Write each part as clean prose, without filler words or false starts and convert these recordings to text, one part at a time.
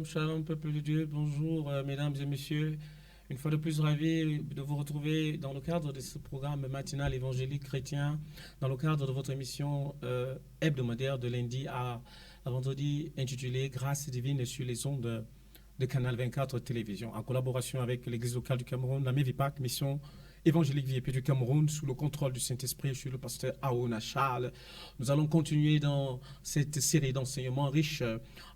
Shalom, shalom, peuple de Dieu. Bonjour, mesdames et messieurs. Une fois de plus, ravi de vous retrouver dans le cadre de ce programme matinal évangélique chrétien, dans le cadre de votre émission hebdomadaire de lundi à vendredi intitulée Grâce divine sur les ondes de Canal 24 Télévision, en collaboration avec l'Église locale du Cameroun, la MEVIPAC, mission évangélique VIP du Cameroun, sous le contrôle du Saint-Esprit. Je suis le pasteur Aouna Charles. Nous allons continuer dans cette série d'enseignements riches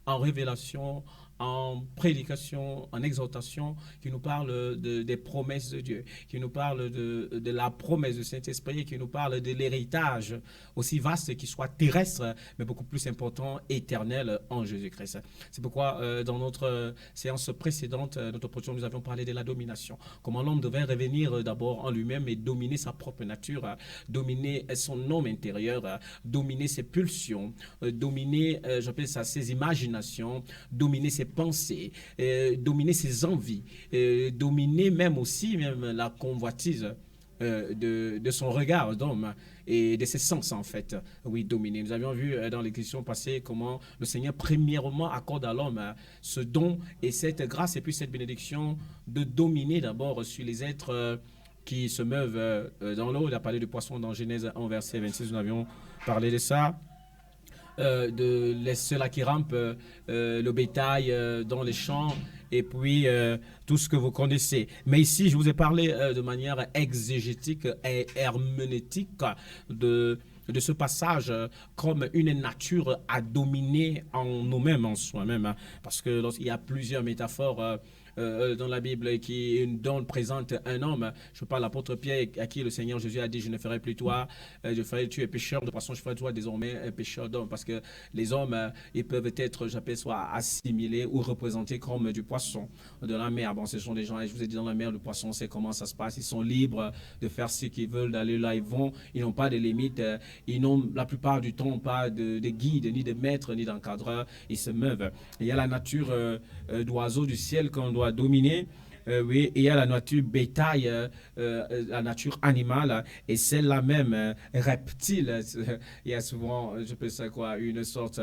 en révélation, en prédication, en exhortation, qui nous parle des promesses de Dieu, qui nous parle de la promesse du Saint-Esprit, qui nous parle de l'héritage aussi vaste qui soit terrestre, mais beaucoup plus important, éternel en Jésus-Christ. C'est pourquoi dans notre séance précédente, notre prochain, nous avions parlé de la domination, comment l'homme devait revenir d'abord en lui-même et dominer sa propre nature, dominer son homme intérieur, dominer ses pulsions, dominer, j'appelle ça, ses imaginations, dominer ses pensées, dominer ses envies, dominer même aussi la convoitise de son regard d'homme et de ses sens en fait. Oui, dominer. Nous avions vu dans les questions passées comment le Seigneur premièrement accorde à l'homme ce don et cette grâce et puis cette bénédiction de dominer d'abord sur les êtres qui se meuvent dans l'eau. Il a parlé du poisson dans Genèse 1 verset 26, nous avions parlé de ça. De ceux-là qui rampent, le bétail dans les champs, et puis tout ce que vous connaissez. Mais ici, je vous ai parlé de manière exégétique et herméneutique de ce passage comme une nature à dominer en nous-mêmes, en soi-même. Hein, parce que lorsqu'il y a plusieurs métaphores dans la Bible dont présente un homme. Je parle de l'apôtre Pierre à qui le Seigneur Jésus a dit, je ne ferai plus toi, tu es pécheur de poisson, je ferai toi désormais un pécheur d'homme. Parce que les hommes, ils peuvent être, j'appelle, soit assimilés ou représentés comme du poisson de la mer. Bon, ce sont des gens, je vous ai dit, dans la mer, le poisson, c'est comment ça se passe. Ils sont libres de faire ce qu'ils veulent, d'aller là, ils vont. Ils n'ont pas de limites. Ils n'ont la plupart du temps pas de guide, ni de maître, ni d'encadreur. Ils se meuvent. Il y a la nature d'oiseaux du ciel qu'on doit dominer. Oui, et il y a la nature bétail, la nature animale, et celle-là même, reptile. Il y a souvent, je peux dire quoi, une sorte,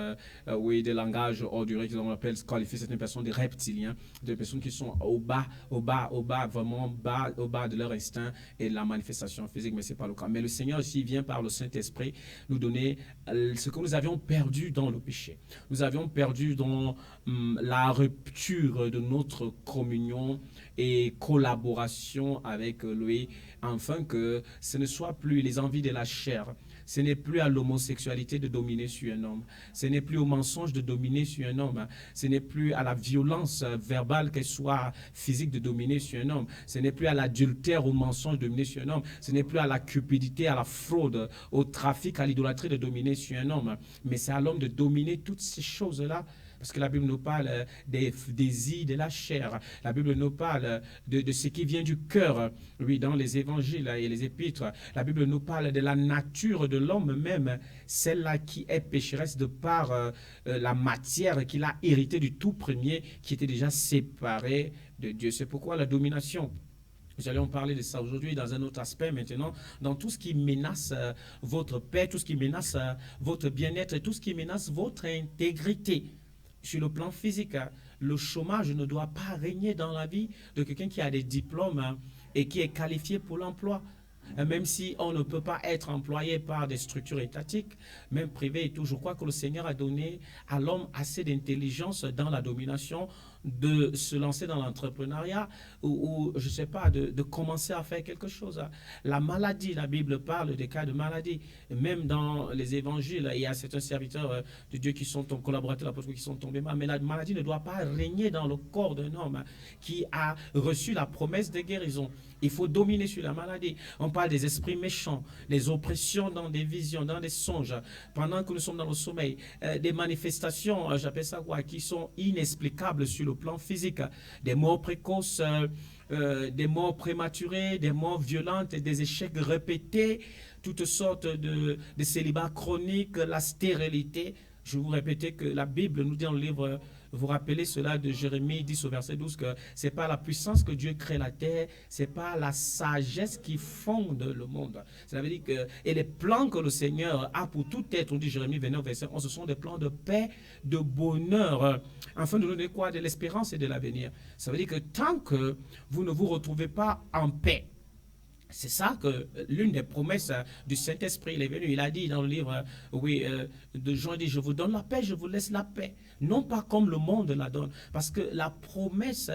oui, de langage ordurier qu'on appelle, qualifier certaines personnes de reptiliens, des personnes qui sont au bas, vraiment bas, au bas de leur instinct et de la manifestation physique, mais ce n'est pas le cas. Mais le Seigneur ici vient par le Saint-Esprit nous donner ce que nous avions perdu dans le péché. Nous avions perdu dans la rupture de notre communion et collaboration avec lui, afin que ce ne soit plus les envies de la chair, ce n'est plus à l'homosexualité de dominer sur un homme, ce n'est plus au mensonge de dominer sur un homme, ce n'est plus à la violence verbale, qu'elle soit physique, de dominer sur un homme, ce n'est plus à l'adultère, au mensonge de dominer sur un homme, ce n'est plus à la cupidité, à la fraude, au trafic, à l'idolâtrie de dominer sur un homme, mais c'est à l'homme de dominer toutes ces choses-là. Parce que la Bible nous parle des désirs de la chair. La Bible nous parle de ce qui vient du cœur, oui, dans les évangiles et les épîtres. La Bible nous parle de la nature de l'homme même, celle-là qui est pécheresse de par la matière qu'il a héritée du tout premier, qui était déjà séparé de Dieu. C'est pourquoi la domination. Nous allons parler de ça aujourd'hui dans un autre aspect maintenant, dans tout ce qui menace votre paix, tout ce qui menace votre bien-être et tout ce qui menace votre intégrité. Sur le plan physique, le chômage ne doit pas régner dans la vie de quelqu'un qui a des diplômes et qui est qualifié pour l'emploi. Même si on ne peut pas être employé par des structures étatiques, même privées et tout, je crois que le Seigneur a donné à l'homme assez d'intelligence dans la domination de se lancer dans l'entrepreneuriat ou je ne sais pas, de commencer à faire quelque chose. La maladie, la Bible parle des cas de maladie. Même dans les évangiles, il y a certains serviteurs de Dieu qui sont collaborateurs l'apôtre qui sont tombés malades. Mais la maladie ne doit pas régner dans le corps d'un homme qui a reçu la promesse de guérison. Il faut dominer sur la maladie. On parle des esprits méchants, des oppressions dans des visions, dans des songes, pendant que nous sommes dans le sommeil, des manifestations, j'appelle ça quoi, qui sont inexplicables sur le plan physique, des morts précoces, des morts prématurées, des morts violentes, des échecs répétés, toutes sortes de célibats chroniques, la stérilité. Je vais vous répéter que la Bible nous dit dans le livre vous rappelez cela de Jérémie 10 au verset 12, que ce n'est pas la puissance que Dieu crée la terre, ce n'est pas la sagesse qui fonde le monde. Cela veut dire que, et les plans que le Seigneur a pour tout être, on dit Jérémie 29, verset 11, ce sont des plans de paix, de bonheur, afin de nous donner quoi? De l'espérance et de l'avenir. Ça veut dire que tant que vous ne vous retrouvez pas en paix, c'est ça que l'une des promesses du Saint-Esprit, il est venu, il a dit dans le livre de Jean, il dit, je vous donne la paix, je vous laisse la paix. Non pas comme le monde la donne. Parce que la promesse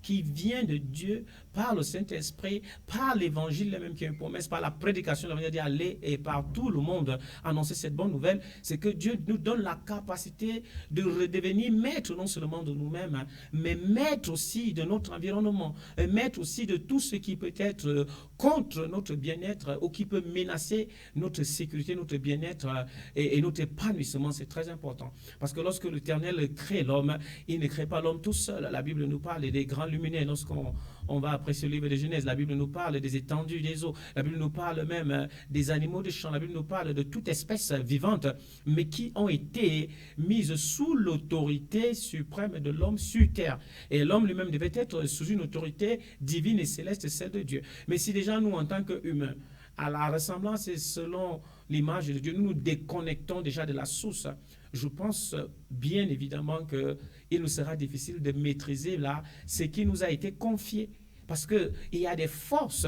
qui vient de Dieu par le Saint-Esprit, par l'Évangile même qui est une promesse, par la prédication, on va dire aller et par tout le monde annoncer cette bonne nouvelle, c'est que Dieu nous donne la capacité de redevenir maître non seulement de nous-mêmes, mais maître aussi de notre environnement, maître aussi de tout ce qui peut être contre notre bien-être ou qui peut menacer notre sécurité, notre bien-être et notre épanouissement. C'est très important. Parce que lorsque l'Éternel crée l'homme, il ne crée pas l'homme tout seul. La Bible nous parle des grands luminaires. Lorsqu'on va apprécier le livre de Genèse, la Bible nous parle des étendues des eaux. La Bible nous parle même des animaux de champ. La Bible nous parle de toute espèce vivante, mais qui ont été mises sous l'autorité suprême de l'homme sur terre. Et l'homme lui-même devait être sous une autorité divine et céleste, celle de Dieu. Mais si déjà nous, en tant qu'humains, à la ressemblance et selon l'image de Dieu, nous nous déconnectons déjà de la source, je pense bien évidemment qu'il nous sera difficile de maîtriser là ce qui nous a été confié. Parce qu'il y a des forces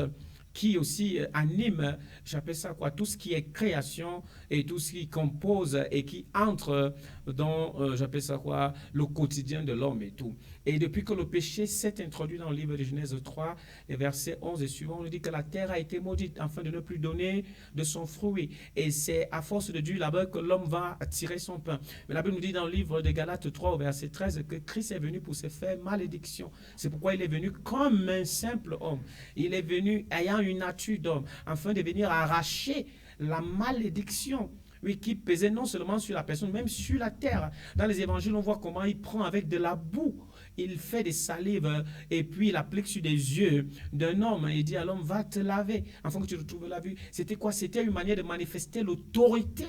qui aussi animent, j'appelle ça quoi, tout ce qui est création et tout ce qui compose et qui entre dans, j'appelle ça quoi, le quotidien de l'homme et tout. Et depuis que le péché s'est introduit dans le livre de Genèse 3, les versets 11 et suivants, on nous dit que la terre a été maudite afin de ne plus donner de son fruit. Et c'est à force de Dieu là-bas que l'homme va tirer son pain. Mais la Bible nous dit dans le livre de Galates 3 au verset 13 que Christ est venu pour se faire malédiction. C'est pourquoi il est venu comme un simple homme. Il est venu ayant une nature d'homme afin de venir arracher la malédiction. Oui, qui pesait non seulement sur la personne, même sur la terre. Dans les évangiles, on voit comment il prend avec de la boue, il fait des salives et puis il applique sur des yeux d'un homme et il dit à l'homme, va te laver, afin que tu retrouves la vue. C'était quoi? C'était une manière de manifester l'autorité.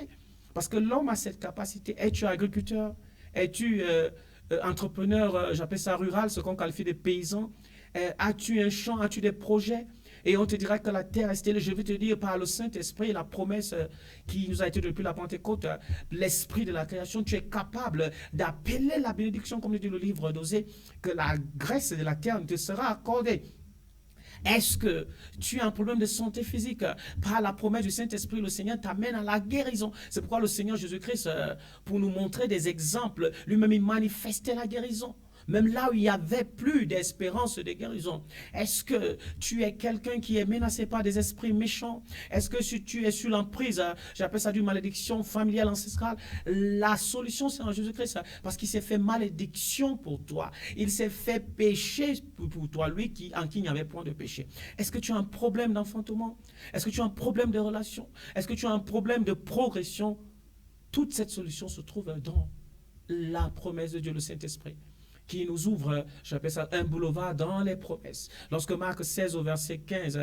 Parce que l'homme a cette capacité. Es-tu agriculteur? Es-tu entrepreneur, j'appelle ça rural, ce qu'on qualifie de paysan? As-tu un champ? As-tu des projets? Et on te dira que la terre est stérile. Je vais te dire par le Saint-Esprit, la promesse qui nous a été depuis la Pentecôte, l'esprit de la création, tu es capable d'appeler la bénédiction, comme le dit le livre d'Osée, que la graisse de la terre te sera accordée. Est-ce que tu as un problème de santé physique? Par la promesse du Saint-Esprit, le Seigneur t'amène à la guérison. C'est pourquoi le Seigneur Jésus-Christ, pour nous montrer des exemples, lui-même il manifestait la guérison. Même là où il n'y avait plus d'espérance de guérison. Est-ce que tu es quelqu'un qui est menacé par des esprits méchants? Est-ce que si tu es sur l'emprise, j'appelle ça d'une malédiction familiale ancestrale, la solution c'est en Jésus-Christ, parce qu'il s'est fait malédiction pour toi. Il s'est fait péché pour toi, lui en qui il n'y avait point de péché. Est-ce que tu as un problème d'enfantement? Est-ce que tu as un problème de relation? Est-ce que tu as un problème de progression? Toute cette solution se trouve dans la promesse de Dieu, le Saint-Esprit, qui nous ouvre, j'appelle ça, un boulevard dans les promesses. Lorsque Marc 16 au verset 15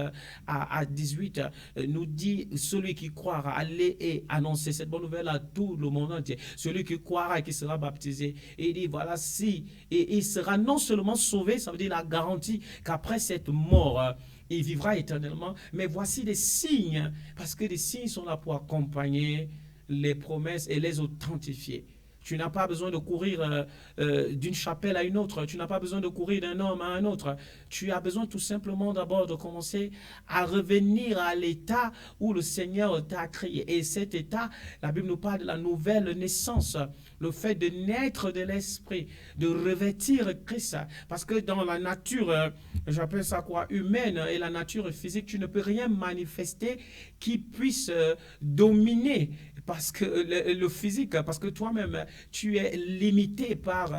à 18 nous dit, celui qui croira, allez et annoncer cette bonne nouvelle à tout le monde entier. Celui qui croira et qui sera baptisé. Et il dit, voilà, si, et il sera non seulement sauvé, ça veut dire la garantie qu'après cette mort, il vivra éternellement. Mais voici des signes, parce que les signes sont là pour accompagner les promesses et les authentifier. Tu n'as pas besoin de courir d'une chapelle à une autre. Tu n'as pas besoin de courir d'un homme à un autre. Tu as besoin tout simplement d'abord de commencer à revenir à l'état où le Seigneur t'a créé. Et cet état, la Bible nous parle de la nouvelle naissance, le fait de naître de l'esprit, de revêtir Christ. Parce que dans la nature, j'appelle ça quoi, humaine et la nature physique, tu ne peux rien manifester qui puisse dominer parce que le physique, parce que toi-même, tu es limité par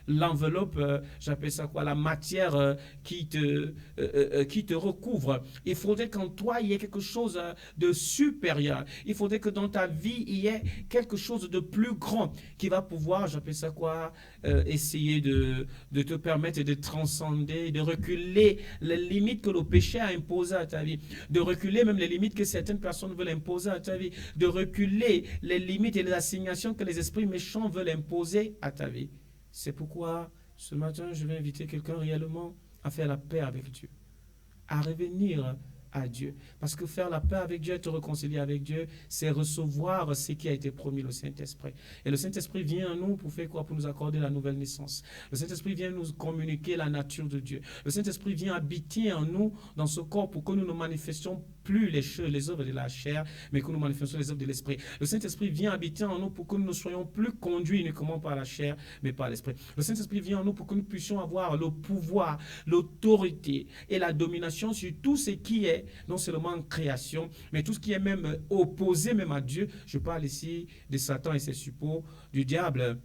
l'enveloppe, j'appelle ça quoi, la matière qui te recouvre. Il faudrait qu'en toi, il y ait quelque chose de supérieur. Il faudrait que dans ta vie, il y ait quelque chose de plus grand qui va pouvoir, j'appelle ça quoi, essayer de te permettre de transcender, de reculer les limites que le péché a imposées à ta vie, de reculer même les limites que certaines personnes veulent imposer à ta vie, de reculer les limites et les assignations que les esprits méchants veulent imposer à ta vie. C'est pourquoi ce matin, je vais inviter quelqu'un réellement à faire la paix avec Dieu, à revenir à Dieu. Parce que faire la paix avec Dieu, te réconcilier avec Dieu, c'est recevoir ce qui a été promis, le Saint-Esprit. Et le Saint-Esprit vient à nous pour faire quoi? Pour nous accorder la nouvelle naissance. Le Saint-Esprit vient nous communiquer la nature de Dieu. Le Saint-Esprit vient habiter en nous, dans ce corps, pour que nous ne manifestions plus les œuvres de la chair, mais que nous manifestions les œuvres de l'Esprit. Le Saint-Esprit vient habiter en nous pour que nous ne soyons plus conduits uniquement par la chair, mais par l'Esprit. Le Saint-Esprit vient en nous pour que nous puissions avoir le pouvoir, l'autorité et la domination sur tout ce qui est non seulement création, mais tout ce qui est même opposé même à Dieu. Je parle ici de Satan et ses suppôts, du diable,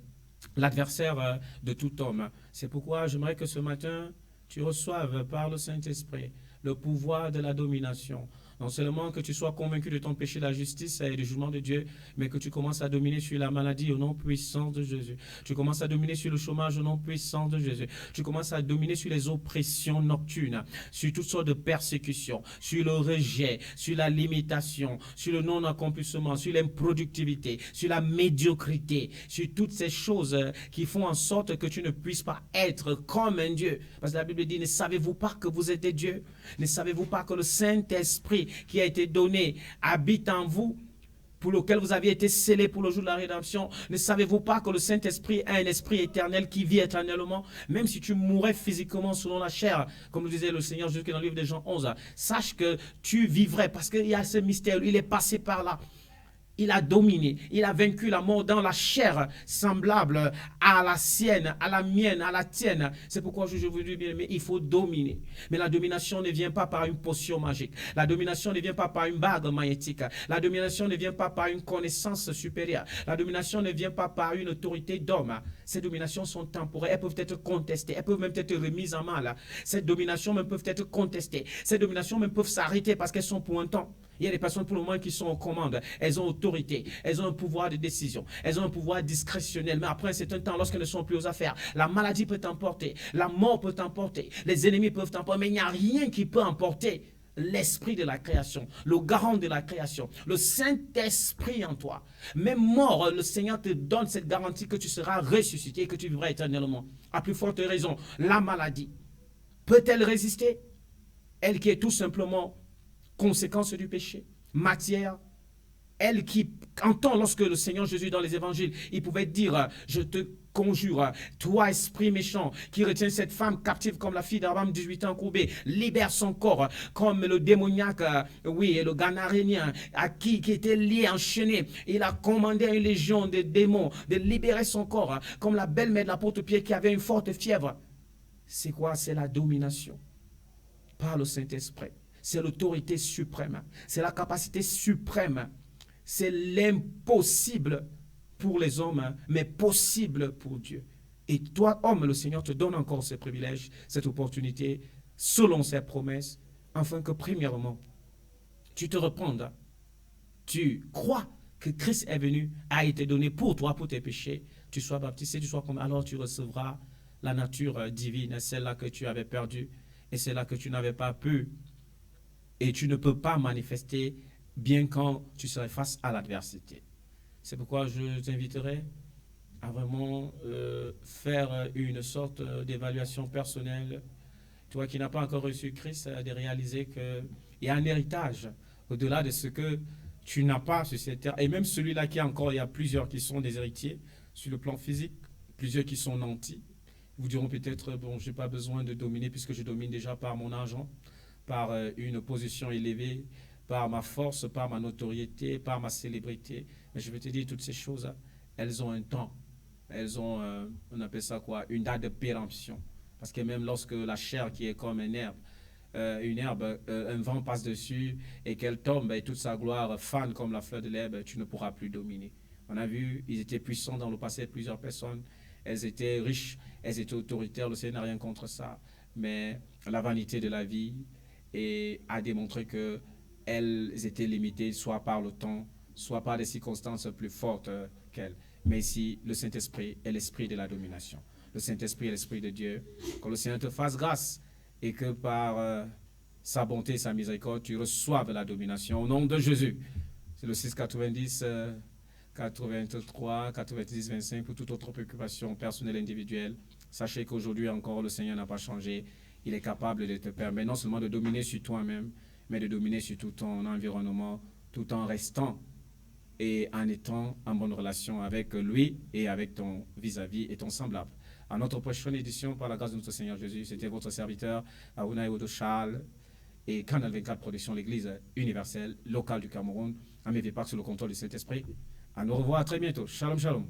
l'adversaire de tout homme. C'est pourquoi j'aimerais que ce matin, tu reçoives par le Saint-Esprit le pouvoir de la domination. Non seulement que tu sois convaincu de ton péché, de la justice et du jugement de Dieu, mais que tu commences à dominer sur la maladie au nom puissant de Jésus. Tu commences à dominer sur le chômage au nom puissant de Jésus. Tu commences à dominer sur les oppressions nocturnes, sur toutes sortes de persécutions, sur le rejet, sur la limitation, sur le non-accomplissement, sur l'improductivité, sur la médiocrité, sur toutes ces choses qui font en sorte que tu ne puisses pas être comme un Dieu. Parce que la Bible dit, ne savez-vous pas que vous êtes des dieux? Ne savez-vous pas que le Saint-Esprit qui a été donné habite en vous, pour lequel vous aviez été scellés pour le jour de la rédemption? Ne savez-vous pas que le Saint-Esprit est un esprit éternel qui vit éternellement? Même si tu mourrais physiquement selon la chair, comme le disait le Seigneur Jésus dans le livre de Jean 11, sache que tu vivrais, parce qu'il y a ce mystère, il est passé par là. Il a dominé, il a vaincu la mort dans la chair semblable à la sienne, à la mienne, à la tienne. C'est pourquoi je vous dis bien, mais il faut dominer. Mais la domination ne vient pas par une potion magique. La domination ne vient pas par une bague magnétique. La domination ne vient pas par une connaissance supérieure. La domination ne vient pas par une autorité d'homme. Ces dominations sont temporaires. Elles peuvent être contestées. Elles peuvent même être remises en mal. Ces dominations même peuvent être contestées. Ces dominations même peuvent s'arrêter parce qu'elles sont pour un temps. Il y a des personnes pour le moment qui sont aux commandes. Elles ont autorité. Elles ont un pouvoir de décision. Elles ont un pouvoir discrétionnel. Mais après un certain temps, lorsqu'elles ne sont plus aux affaires, la maladie peut t'emporter. La mort peut t'emporter. Les ennemis peuvent t'emporter. Mais il n'y a rien qui peut emporter l'esprit de la création, le garant de la création, le Saint-Esprit en toi. Même mort, le Seigneur te donne cette garantie que tu seras ressuscité et que tu vivras éternellement. À plus forte raison, la maladie, peut-elle résister? Elle qui est tout simplement conséquence du péché, matière, elle qui entend lorsque le Seigneur Jésus dans les évangiles, il pouvait dire, je te conjure, toi esprit méchant qui retient cette femme captive comme la fille d'Abraham 18 ans courbée, libère son corps comme le démoniaque, oui, et le ganarénien à qui était lié, enchaîné. Il a commandé à une légion de démons de libérer son corps comme la belle-mère de l'apôtre Pierre qui avait une forte fièvre. C'est quoi? C'est la domination par le Saint-Esprit. C'est l'autorité suprême. C'est la capacité suprême. C'est l'impossible pour les hommes, mais possible pour Dieu. Et toi, homme, le Seigneur te donne encore ce privilège, cette opportunité, selon ses promesses, afin que, premièrement, tu te rependes. Tu crois que Christ est venu, a été donné pour toi, pour tes péchés. Tu sois baptisé, tu sois comme alors tu recevras la nature divine, celle-là que tu avais perdue et celle-là que tu n'avais pas pu. Et tu ne peux pas manifester bien quand tu serais face à l'adversité. C'est pourquoi je t'inviterai à vraiment faire une sorte d'évaluation personnelle. Toi qui n'as pas encore reçu Christ, de réaliser qu'il y a un héritage au-delà de ce que tu n'as pas sur cette terre. Et même celui-là qui est encore, il y a plusieurs qui sont des héritiers sur le plan physique, plusieurs qui sont nantis. Vous diront peut-être, bon, je n'ai pas besoin de dominer puisque je domine déjà par mon argent, par une position élevée, par ma force, par ma notoriété, par ma célébrité. Mais je vais te dire, toutes ces choses, elles ont un temps. Elles ont, on appelle ça quoi, une date de péremption. Parce que même lorsque la chair qui est comme une herbe, un vent passe dessus et qu'elle tombe et toute sa gloire fane comme la fleur de l'herbe, tu ne pourras plus dominer. On a vu, ils étaient puissants dans le passé, plusieurs personnes. Elles étaient riches, elles étaient autoritaires, le Seigneur n'a rien contre ça. Mais la vanité de la vie, et a démontré qu'elles étaient limitées soit par le temps, soit par des circonstances plus fortes qu'elles. Mais ici, le Saint-Esprit est l'esprit de la domination. Le Saint-Esprit est l'esprit de Dieu. Que le Seigneur te fasse grâce et que par sa bonté et sa miséricorde, tu reçoives la domination au nom de Jésus. C'est le 690 83 90 25 pour toute autre préoccupation personnelle individuelle. Sachez qu'aujourd'hui encore, le Seigneur n'a pas changé. Il est capable de te permettre non seulement de dominer sur toi-même, mais de dominer sur tout ton environnement, tout en restant et en étant en bonne relation avec lui et avec ton vis-à-vis et ton semblable. À notre prochaine édition, par la grâce de notre Seigneur Jésus, c'était votre serviteur, Aouna Odo Charles, et Canal 24 Production, l'Église universelle locale du Cameroun, à mes départs sous le contrôle du Saint-Esprit. À nous revoir très bientôt. Shalom, shalom.